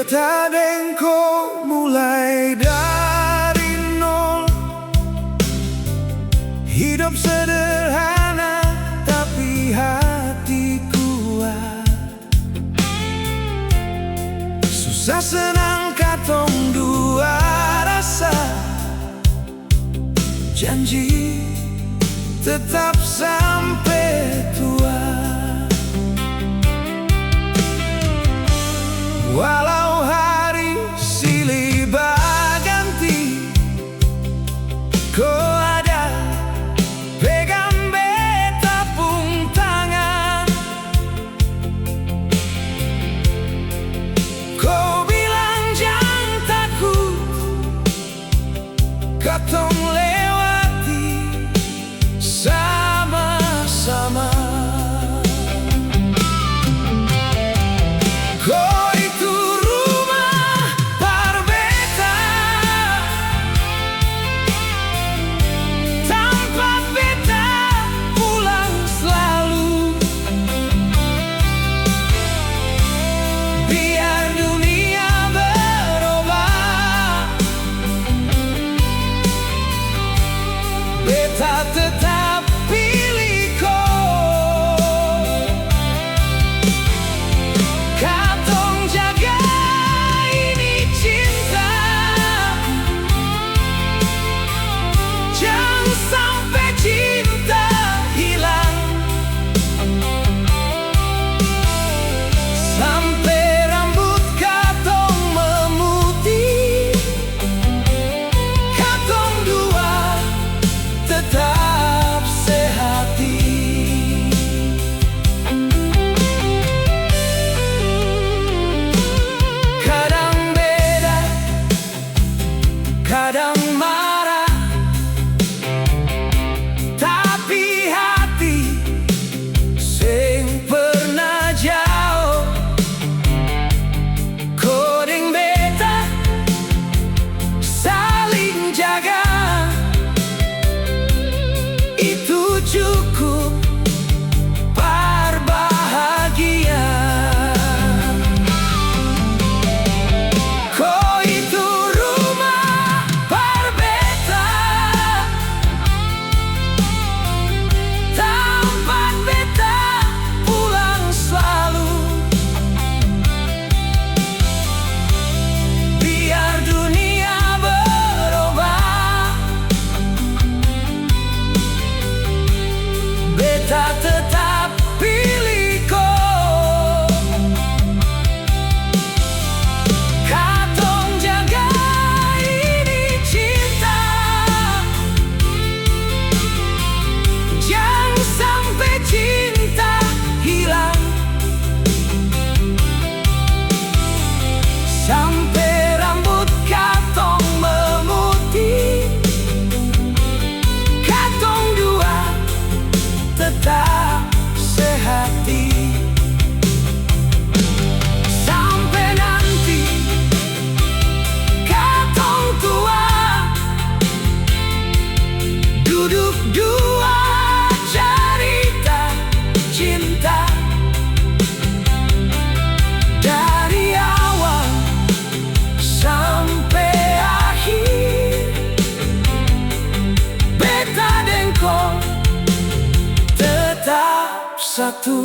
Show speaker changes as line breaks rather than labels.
Beta Dengko mulai dari nol. Hidup sederhana tapi hati kuat. Susah senang katong dua rasa. Janji tetap sampai tua. Walau hari silih berganti, kau ada pegang beta pung tangan. Kau bilang jangan takut, katong lewati sama-sama. Beta tetap pilih kau. Katong jaga ini cinta, jangan sampai cinta hilang. Sampai rambut katong memutih, katong dua tetap sehati. Kadang beda, kadang marah, tapi hati sing pernah jauh. Koding beta saling jaga, itu cukup berbahagia. Kau itu rumah berbeta, tempat beta pulang selalu. Biar dunia berubah, beta tetap pilih kau. Katong jaga ini cinta, jangan sampai cinta hilang. Sampai rambut katong memutih, katong dua tetap sehati. Sampai nanti katong tua, duduk dua cerita cinta. Dari awal sampai akhir, Beta Dengko tetap satu.